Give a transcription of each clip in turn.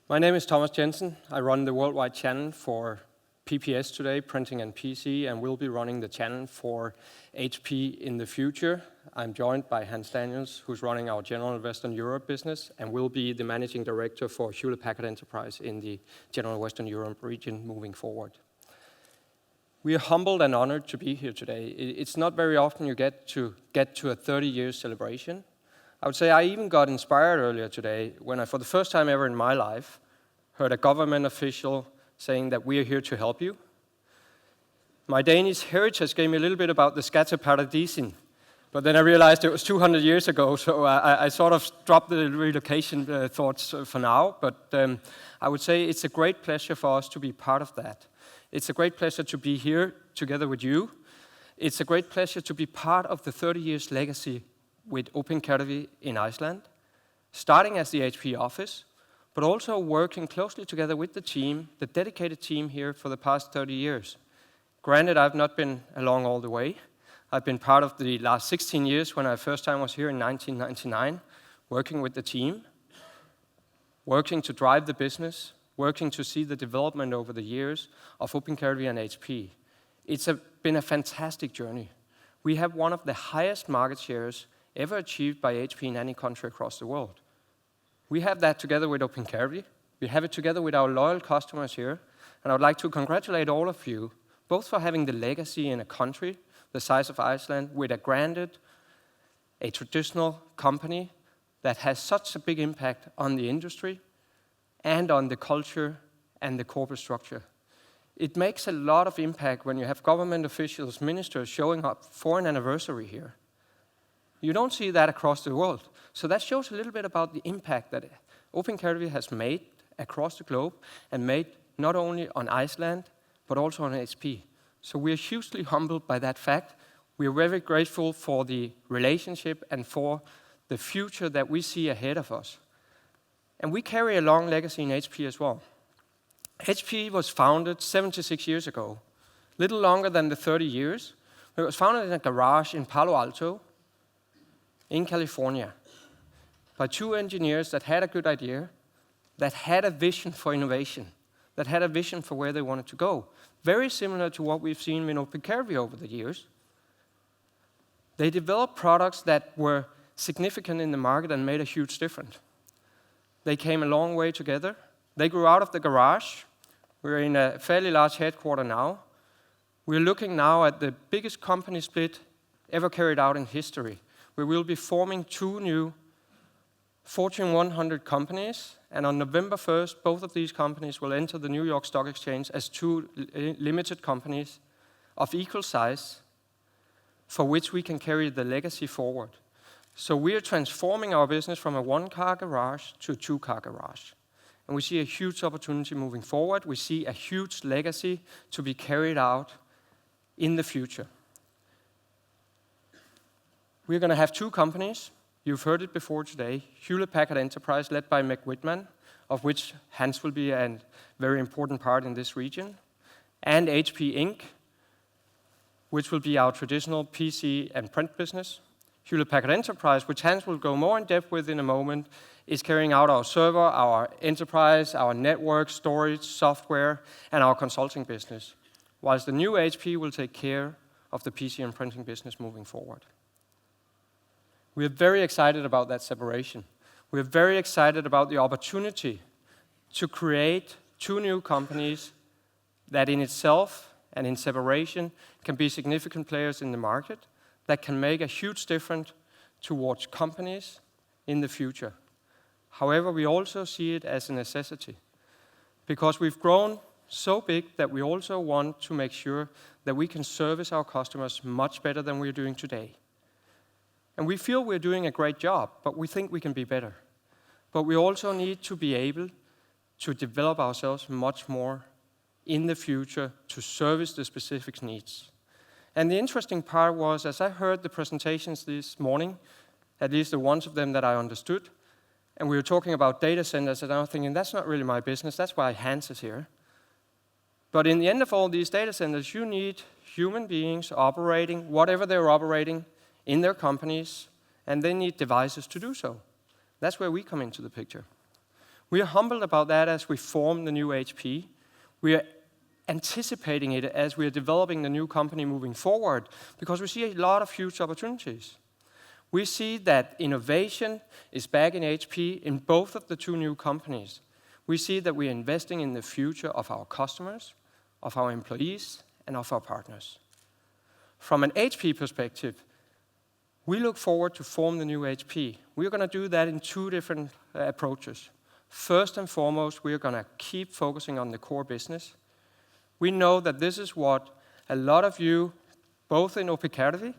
My name is Thomas Jensen. I run the worldwide channel for PPS today, printing and PC, and will be running the channel for HP in the future. I'm joined by Hans Daniels, who's running our general Western Europe business, and will be the managing director for Hewlett-Packard Enterprise in the general Western Europe region moving forward. We are humbled and honored to be here today. It's not very often you get to a 30-year celebration. I would say I even got inspired earlier today when I, for the first time ever in my life, heard a government official saying that we are here to help you. My Danish heritage gave me a little bit about the seperate, but then I realized it was 200 years ago, so I sort of dropped the relocation thoughts for now. But I would say it's a great pleasure for us to be part of that. It's a great pleasure to be here together with you. It's a great pleasure to be part of the 30 years legacy with Opinna in Iceland, starting as the HP office, but also working closely together with the team, the dedicated team here for the past 30 years. Granted, I've not been along all the way. I've been part of the last 16 years when I first time was here in 1999, working with the team, working to drive the business, working to see the development over the years of Opinna and HP. It's been a fantastic journey. We have one of the highest market shares ever achieved by HP in any country across the world. We have that together with Opinna. We have it together with our loyal customers here. And I would like to congratulate all of you, both for having the legacy in a country the size of Iceland, with a traditional company that has such a big impact on the industry and on the culture and the corporate structure. It makes a lot of impact when you have government officials, ministers showing up for an anniversary here. You don't see that across the world. So that shows a little bit about the impact that Opinna has made across the globe and made not only on Iceland, but also on HP. So we are hugely humbled by that fact. We are very grateful for the relationship and for the future that we see ahead of us. And we carry a long legacy in HP as well. HP was founded 76 years ago, little longer than the 30 years. It was founded in a garage in Palo Alto, in California, by two engineers that had a good idea, that had a vision for innovation, that had a vision for where they wanted to go. Very similar to what we've seen in Opinna over the years. They developed products that were significant in the market and made a huge difference. They came a long way together. They grew out of the garage. We're in a fairly large headquarters now. We're looking now at the biggest company split ever carried out in history. We will be forming two new Fortune 100 companies, and on November 1st, both of these companies will enter the New York Stock Exchange as two limited companies of equal size, for which we can carry the legacy forward. So we are transforming our business from a one-car garage to a two-car garage. And we see a huge opportunity moving forward. We see a huge legacy to be carried out in the future. We're going to have two companies. You've heard it before today. Hewlett-Packard Enterprise, led by Meg Whitman, of which Hans will be a very important part in this region. And HP Inc., which will be our traditional PC and print business. Hewlett-Packard Enterprise, which Hans will go more in depth with in a moment, is carrying out our server, our enterprise, our network, storage, software, and our consulting business, whilst the new HP will take care of the PC and printing business moving forward. We are very excited about that separation. We are very excited about the opportunity to create two new companies that in itself and in separation can be significant players in the market, that can make a huge difference towards companies in the future. However, we also see it as a necessity, because we've grown so big that we also want to make sure that we can service our customers much better than we're doing today. And we feel we're doing a great job, but we think we can be better. But we also need to be able to develop ourselves much more in the future to service the specific needs. And the interesting part was, as I heard the presentations this morning, at least the ones of them that I understood, and we were talking about data centers, and I was thinking, that's not really my business, that's why Hans is here. But in the end of all these data centers, you need human beings operating, whatever they're operating, in their companies, and they need devices to do so. That's where we come into the picture. We are humbled about that as we form the new HP. We are anticipating it as we are developing the new company moving forward because we see a lot of huge opportunities. We see that innovation is back in HP in both of the two new companies. We see that we are investing in the future of our customers, of our employees, and of our partners. From an HP perspective, we look forward to form the new HP. We're going to do that in two different approaches. First and foremost, we're going to keep focusing on the core business. We know that this is what a lot of you, both in Opinna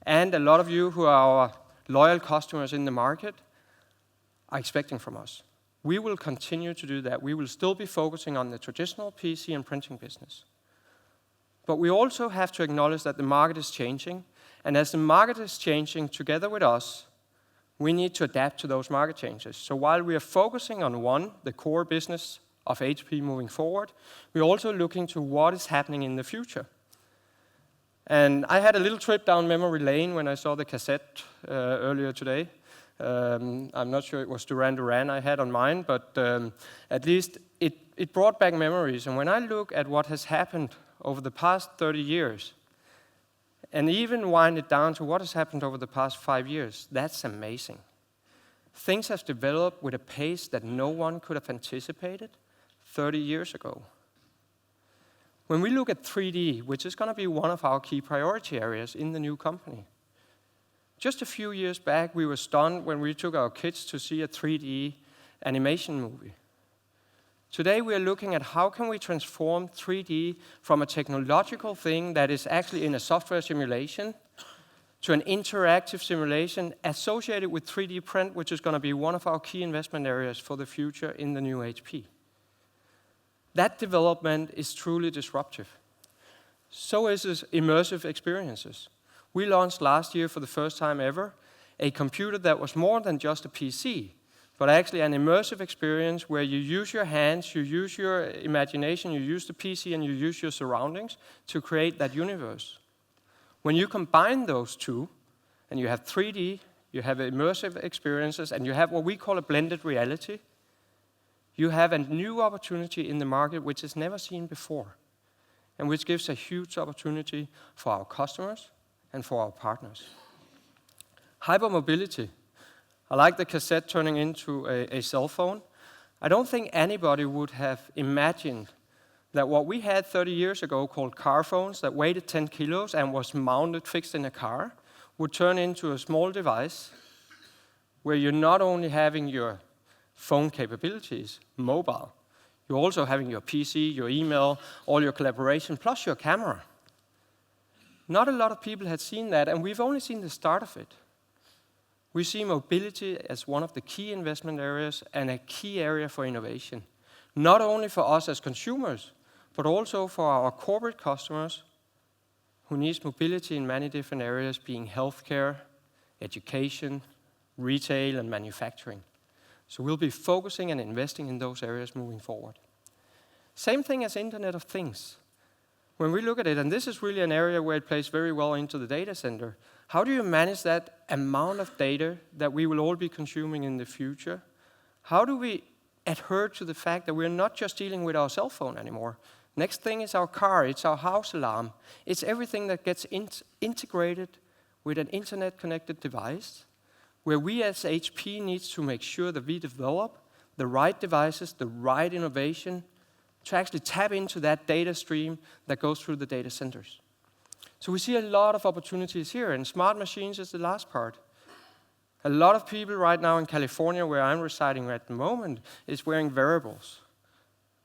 and a lot of you who are our loyal customers in the market, are expecting from us. We will continue to do that. We will still be focusing on the traditional PC and printing business. But we also have to acknowledge that the market is changing, and as the market is changing together with us, we need to adapt to those market changes. So while we are focusing on one, the core business of HP moving forward, we're also looking to what is happening in the future. And I had a little trip down memory lane when I saw the cassette earlier today. I'm not sure it was Duran Duran I had on mine, but at least it brought back memories. And when I look at what has happened over the past 30 years, and even wind it down to what has happened over the past 5 years, that's amazing. Things have developed with a pace that no one could have anticipated 30 years ago. When we look at 3D, which is going to be one of our key priority areas in the new company, just a few years back, we were stunned when we took our kids to see a 3D animation movie. Today, we are looking at how can we transform 3D from a technological thing that is actually in a software simulation to an interactive simulation associated with 3D print, which is going to be one of our key investment areas for the future in the new HP. That development is truly disruptive. So is immersive experiences. We launched last year for the first time ever a computer that was more than just a PC, but actually an immersive experience where you use your hands, you use your imagination, you use the PC, and you use your surroundings to create that universe. When you combine those two, and you have 3D, you have immersive experiences, and you have what we call a blended reality, you have a new opportunity in the market which is never seen before, and which gives a huge opportunity for our customers and for our partners. Hypermobility. I like the cassette turning into a cell phone. I don't think anybody would have imagined that what we had 30 years ago called car phones that weighed 10 kilos and was mounted, fixed in a car, would turn into a small device where you're not only having your phone capabilities, mobile, you're also having your PC, your email, all your collaboration, plus your camera. Not a lot of people had seen that, and we've only seen the start of it. We see mobility as one of the key investment areas and a key area for innovation, not only for us as consumers, but also for our corporate customers who need mobility in many different areas, being healthcare, education, retail, and manufacturing. So we'll be focusing and investing in those areas moving forward. Same thing as Internet of Things. When we look at it, and this is really an area where it plays very well into the data center, how do you manage that amount of data that we will all be consuming in the future? How do we adhere to the fact that we're not just dealing with our cell phone anymore? Next thing is our car, it's our house alarm. It's everything that gets integrated with an internet-connected device, where we as HP needs to make sure that we develop the right devices, the right innovation, to actually tap into that data stream that goes through the data centers. So we see a lot of opportunities here, and smart machines is the last part. A lot of people right now in California, where I'm residing at the moment, is wearing wearables.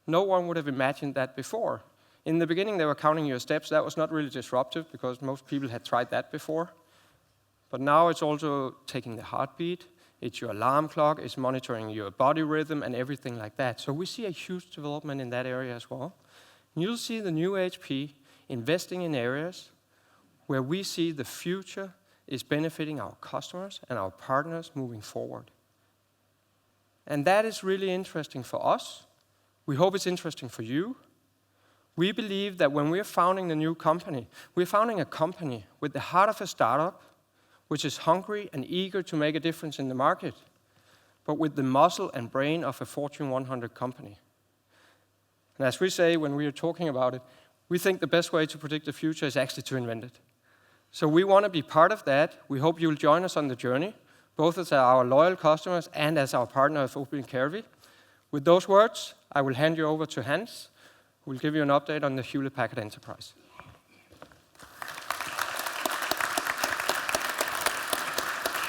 No one would have imagined that before. In the beginning, they were counting your steps. That was not really disruptive because most people had tried that before. But now it's also taking the heartbeat, it's your alarm clock, it's monitoring your body rhythm and everything like that. So we see a huge development in that area as well. And you'll see the new HP investing in areas where we see the future is benefiting our customers and our partners moving forward. And that is really interesting for us. We hope it's interesting for you. We believe that when we're founding the new company, we're founding a company with the heart of a startup, which is hungry and eager to make a difference in the market. but with the muscle and brain of a Fortune 100 company. And as we say when we are talking about it, we think the best way to predict the future is actually to invent it. So we want to be part of that. We hope you'll join us on the journey, both as our loyal customers and as our partner of Opinna. With those words, I will hand you over to Hans, who will give you an update on the Hewlett-Packard Enterprise.